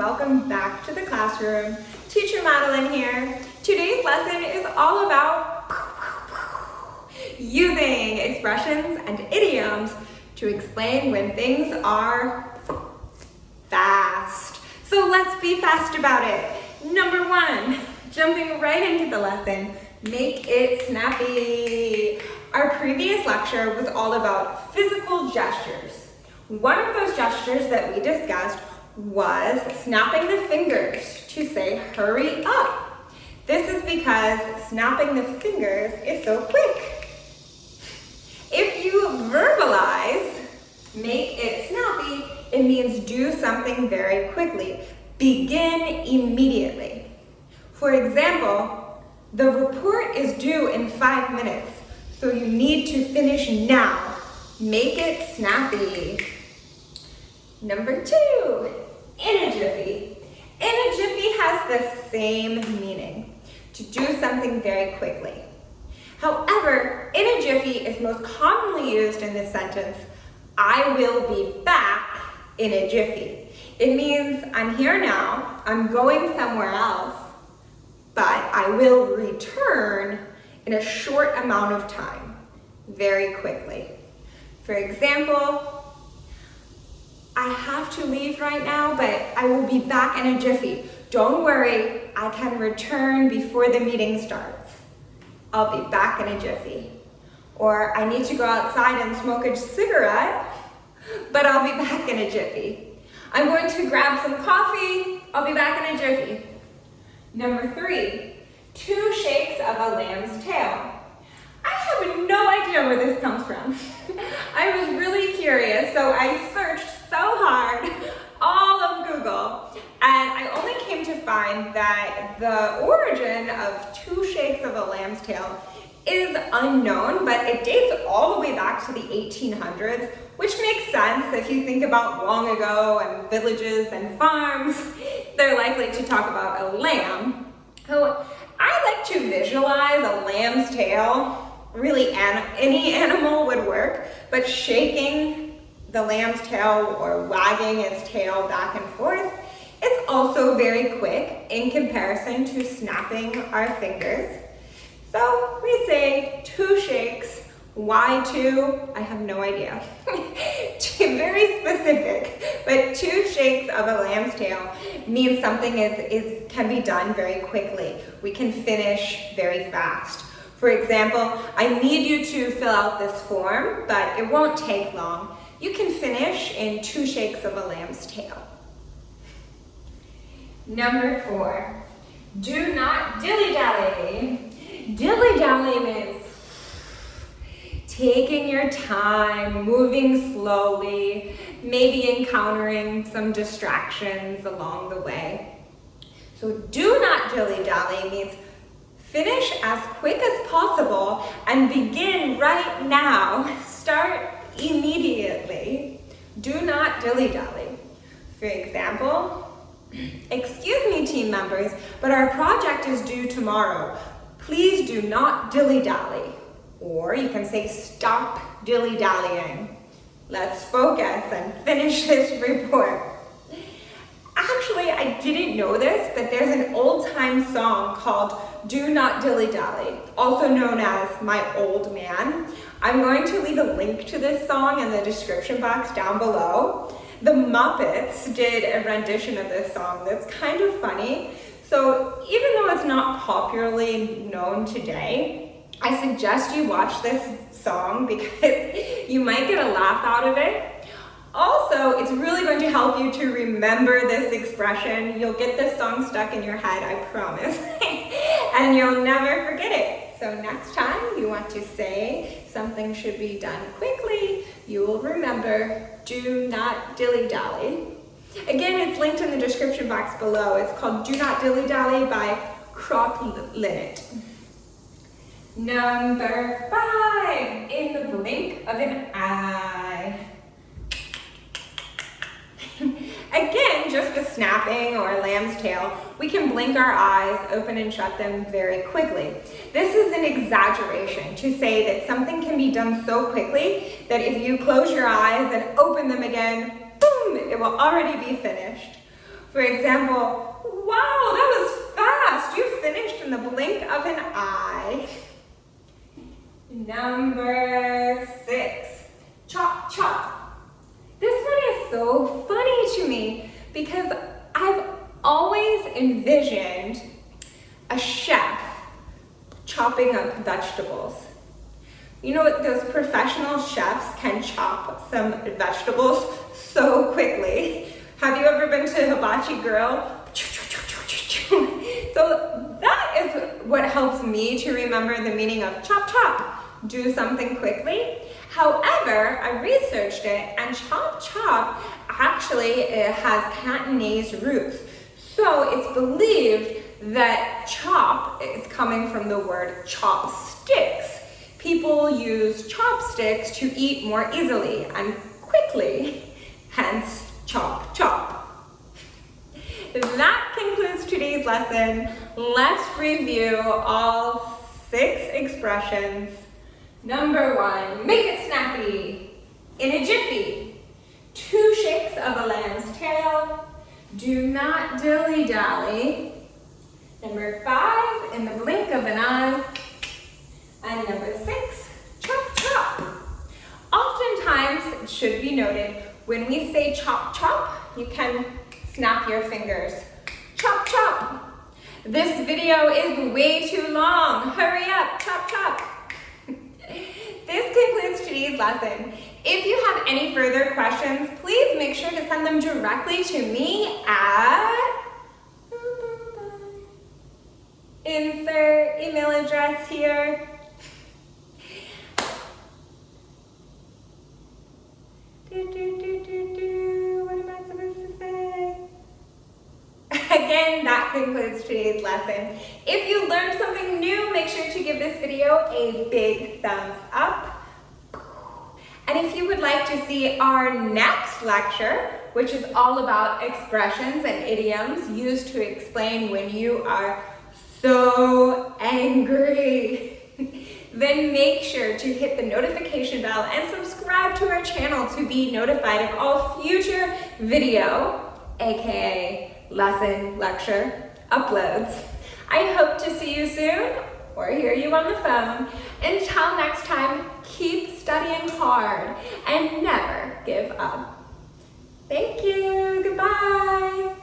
welcome back to the classroom. Teacher Madeline here. Today's lesson is all about using expressions and idioms to explain when things are fast. So let's be fast about it. Number one, jumping right into the lesson, make it snappy. Our previous lecture was all about physical gestures. One of those gestures that we discussed was snapping the fingers to say hurry up. This is because snapping the fingers is so quick. If you verbalize, make it snappy, it means do something very quickly. Begin immediately. For example, the report is due in 5 minutes, so you need to finish now. Make it snappy. Number two, in a jiffy. In a jiffy has the same meaning, to do something very quickly. However, in a jiffy is most commonly used in this sentence, I will be back in a jiffy. It means I'm here now, I'm going somewhere else, but I will return in a short amount of time, very quickly. For example, I have to leave right now, but I will be back in a jiffy. Don't worry, I can return before the meeting starts. I'll be back in a jiffy. Or I need to go outside and smoke a cigarette, but I'll be back in a jiffy. I'm going to grab some coffee, I'll be back in a jiffy. Number three, 2 shakes of a lamb's tail. I have no idea where this comes from. I was really curious, so I searched so hard all of Google, and I only came to find that the origin of 2 shakes of a lamb's tail is unknown, but it dates all the way back to the 1800s, which makes sense if you think about long ago and villages and farms, they're likely to talk about a lamb. So I like to visualize a lamb's tail. Really, any animal would work, but shaking the lamb's tail or wagging its tail back and forth is also very quick in comparison to snapping our fingers. So we say 2 shakes. Why 2? I have no idea. Very specific, but 2 shakes of a lamb's tail means something can be done very quickly. We can finish very fast. For example, I need you to fill out this form, but it won't take long. You can finish in 2 shakes of a lamb's tail. Number 4, do not dilly-dally. Dilly-dally means taking your time, moving slowly, maybe encountering some distractions along the way. So do not dilly-dally means finish as quick as possible and begin right now. Start immediately. Do not dilly-dally. For example, excuse me, team members, but our project is due tomorrow. Please do not dilly-dally. Or you can say stop dilly-dallying. Let's focus and finish this report. Actually, I didn't know this, but there's an old-time song called Do Not Dilly-Dally, also known as My Old Man. I'm going to leave a link to this song in the description box down below. The Muppets did a rendition of this song that's kind of funny. So even though it's not popularly known today, I suggest you watch this song because you might get a laugh out of it. Also, it's really going to help you to remember this expression. You'll get this song stuck in your head, I promise. And you'll never forget it. So next time you want to say something should be done quickly, you will remember, do not dilly-dally. Again, it's linked in the description box below. It's called Do Not Dilly-Dally by Croc Linnet. Number 5, in the blink of an eye. Again, just with snapping or a lamb's tail, we can blink our eyes, open and shut them very quickly. This is an exaggeration to say that something can be done so quickly that if you close your eyes and open them again, boom, it will already be finished. For example, wow, that was fast. You finished in the blink of an eye. Number 6, chop, chop. This one is so funny to me because I've always envisioned a chef chopping up vegetables. You know what, those professional chefs can chop some vegetables so quickly. Have you ever been to Hibachi Grill? So that is what helps me to remember the meaning of chop chop. Do something quickly. However, I researched it, and chop chop actually has Cantonese roots. So it's believed that chop is coming from the word chopsticks. People use chopsticks to eat more easily and quickly, hence chop chop. That concludes today's lesson. Let's review all 6 expressions. Number 1, make it snappy. In a jiffy. 2 shakes of a lamb's tail. Do not dilly-dally. Number 5, in the blink of an eye. And number 6, chop chop. Oftentimes, it should be noted, when we say chop chop, you can snap your fingers. Chop chop. This video is way too long. Hurry up, chop chop. This concludes today's lesson. If you have any further questions, please make sure to send them directly to me at insert email address here. What am I supposed to say? Again, that concludes today's lesson. If you learned something new, make sure to give this video a big thumbs up. And if you would like to see our next lecture, which is all about expressions and idioms used to explain when you are so angry, then make sure to hit the notification bell and subscribe to our channel to be notified of all future video, aka lesson, lecture, uploads. I hope to see you soon or hear you on the phone. Until next time, keep studying hard and never give up. Thank you. Goodbye.